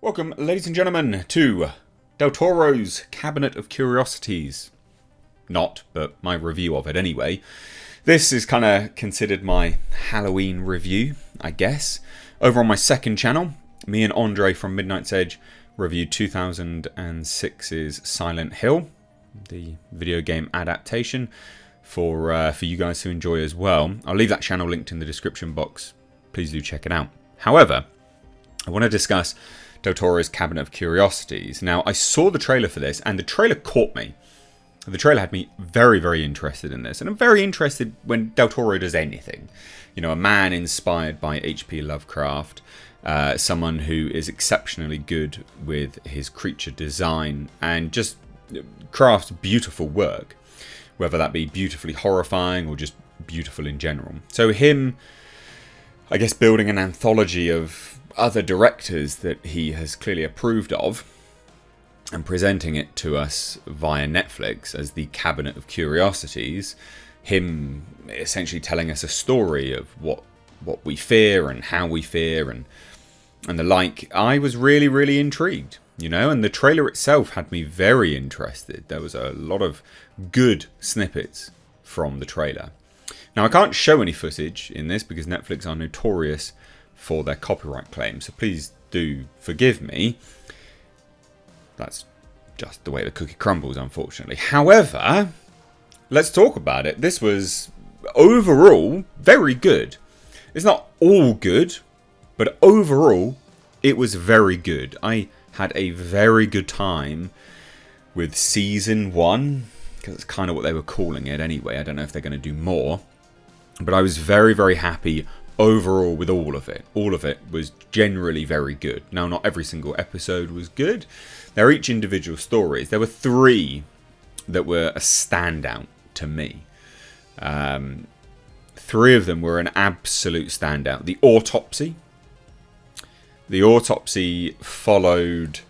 Welcome, ladies and gentlemen, to Del Toro's Cabinet of Curiosities. Not, but my review of it anyway. This is kind of considered my Halloween review, I guess. Over on my second channel, me and Andre from Midnight's Edge reviewed 2006's Silent Hill, the video game adaptation, for you guys to enjoy as well. I'll leave that channel linked in the description box. Please do check it out. However, I want to discuss Del Toro's Cabinet of Curiosities. Now, I saw the trailer for this, and the trailer caught me. The trailer had me very, very interested in this. And I'm very interested when Del Toro does anything. You know, a man inspired by H.P. Lovecraft, someone who is exceptionally good with his creature design, and just crafts beautiful work. Whether that be beautifully horrifying or just beautiful in general. So him, I guess, building an anthology of other directors that he has clearly approved of and presenting it to us via Netflix as the Cabinet of Curiosities, him essentially telling us a story of what we fear and how we fear and the like. I was really, really intrigued, you know, and the trailer itself had me very interested. There was a lot of good snippets from the trailer. Now, I can't show any footage in this because Netflix are notorious for their copyright claims, so please do forgive me. That's just the way the cookie crumbles, unfortunately. However, let's talk about it. This was overall very good. It's not all good, but overall it was very good. I had a very good time with season 1, because it's kind of what they were calling it anyway. I don't know if they're going to do more, but I was very, very happy overall with all of it. All of it was generally very good. Now, not every single episode was good. They're each individual stories. There were 3 that were a standout to me. 3 of them were an absolute standout. The Autopsy. The Autopsy followed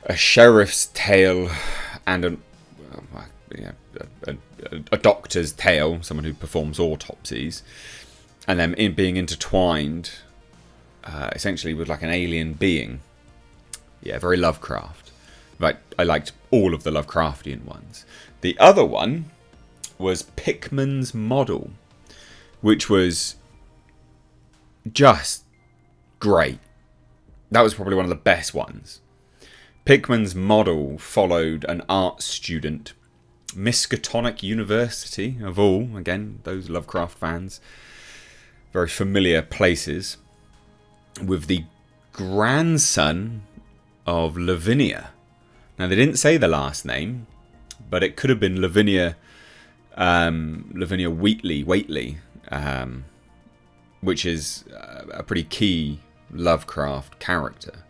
a sheriff's tale and a doctor's tale, someone who performs autopsies, and then being intertwined essentially with like an alien being. Yeah, very Lovecraft. Right, I liked all of the Lovecraftian ones. The other one was Pickman's Model, which was just great. That was probably one of the best ones. Pickman's Model followed an art student, Miskatonic University, of all, again, those Lovecraft fans, very familiar places, with the grandson of Lavinia. Now, they didn't say the last name, but it could have been Lavinia Whately, which is a pretty key Lovecraft character.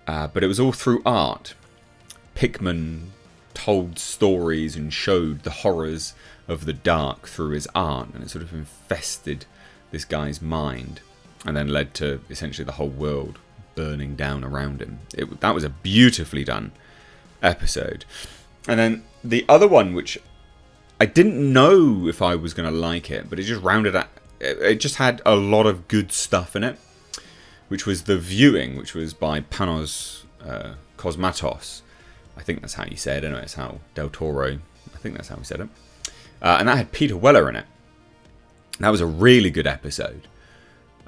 But it was all through art. Pickman told stories and showed the horrors of the dark through his art, and it sort of infested this guy's mind and then led to essentially the whole world burning down around him. That was a beautifully done episode. And then the other one, which I didn't know if I was going to like it, but it just rounded out, it just had a lot of good stuff in it, which was The Viewing, which was by Panos Cosmatos. I think that's how you say it. I don't know, it's how Del Toro, I think that's how he said it. And that had Peter Weller in it. That was a really good episode.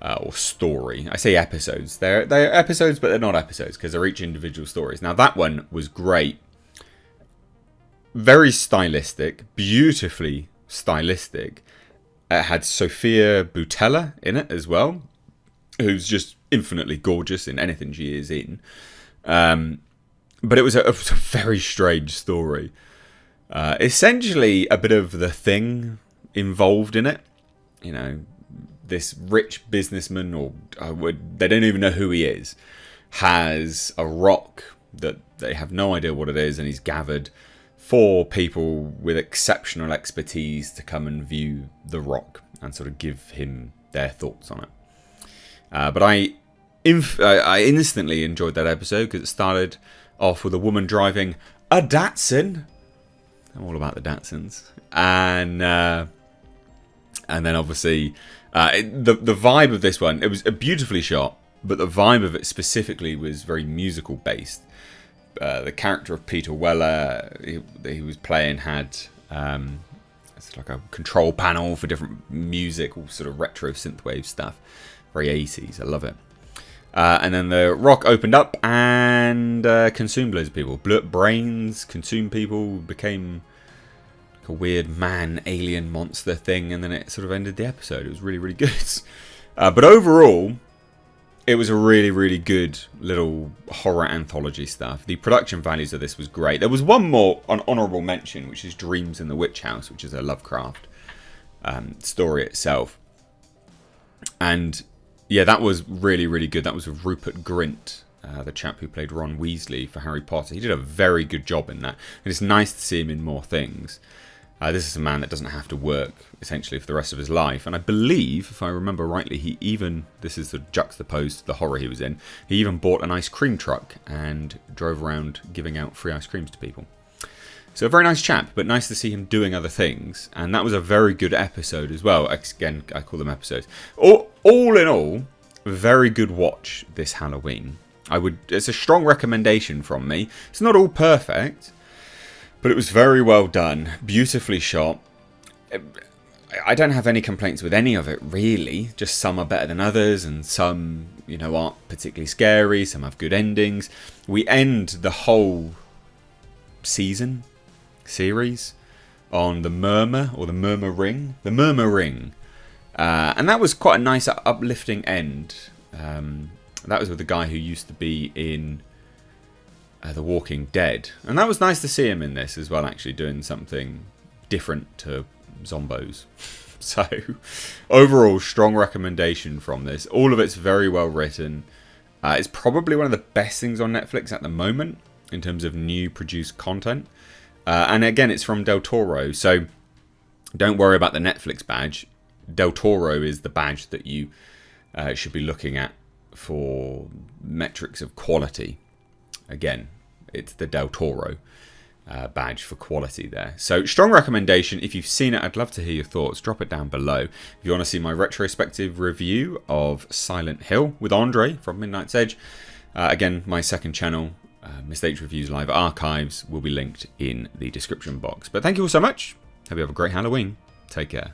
Or story. I say episodes. They're episodes, but they're not episodes because they're each individual stories. Now, that one was great. Very stylistic. Beautifully stylistic. It had Sophia Boutella in it as well, who's just infinitely gorgeous in anything she is in. But it was a very strange story. Essentially, a bit of The Thing involved in it. You know, this rich businessman, or they don't even know who he is, has a rock that they have no idea what it is, and he's gathered 4 people with exceptional expertise to come and view the rock and sort of give him their thoughts on it. But I instantly enjoyed that episode because it started off with a woman driving a Datsun. I'm all about the Datsuns. And then obviously the vibe of this one, it was beautifully shot, but the vibe of it specifically was very musical based. The character of Peter Weller he was playing had it's like a control panel for different music, all sort of retro synthwave stuff, very 80s. I love it. And then the rock opened up and consumed loads of people, blew up brains, consumed people, became like a weird man alien monster thing, and then it sort of ended the episode. It was really, really good. But overall, it was a really, really good little horror anthology stuff. The production values of this was great. There was one more honourable mention, which is Dreams in the Witch House, which is a Lovecraft story itself. And yeah, that was really, really good. That was with Rupert Grint, the chap who played Ron Weasley for Harry Potter. He did a very good job in that. And it's nice to see him in more things. This is a man that doesn't have to work, essentially, for the rest of his life. And I believe, if I remember rightly, he even, this is the juxtaposed to the horror he was in, he even bought an ice cream truck and drove around giving out free ice creams to people. So a very nice chap, but nice to see him doing other things. And that was a very good episode as well. Again, I call them episodes. All in all, very good watch this Halloween. It's a strong recommendation from me. It's not all perfect, but it was very well done, beautifully shot. I don't have any complaints with any of it, really. Just some are better than others, and some, aren't particularly scary. Some have good endings. We end the whole series on the Murmur, or the Murmur Ring. The Murmur Ring. And that was quite a nice, uplifting end. That was with the guy who used to be in The Walking Dead. And that was nice to see him in this as well, actually doing something different to zombos. So, overall, strong recommendation from this. All of it's very well written. It's probably one of the best things on Netflix at the moment in terms of new produced content. And again, it's from Del Toro, so don't worry about the Netflix badge. Del Toro is the badge that you should be looking at for metrics of quality. Again, it's the Del Toro badge for quality there. So, strong recommendation. If you've seen it, I'd love to hear your thoughts. Drop it down below. If you want to see my retrospective review of Silent Hill with Andre from Midnight's Edge, again, my second channel, Mistakes Reviews Live Archives, will be linked in the description box. But thank you all so much. Hope you have a great Halloween. Take care.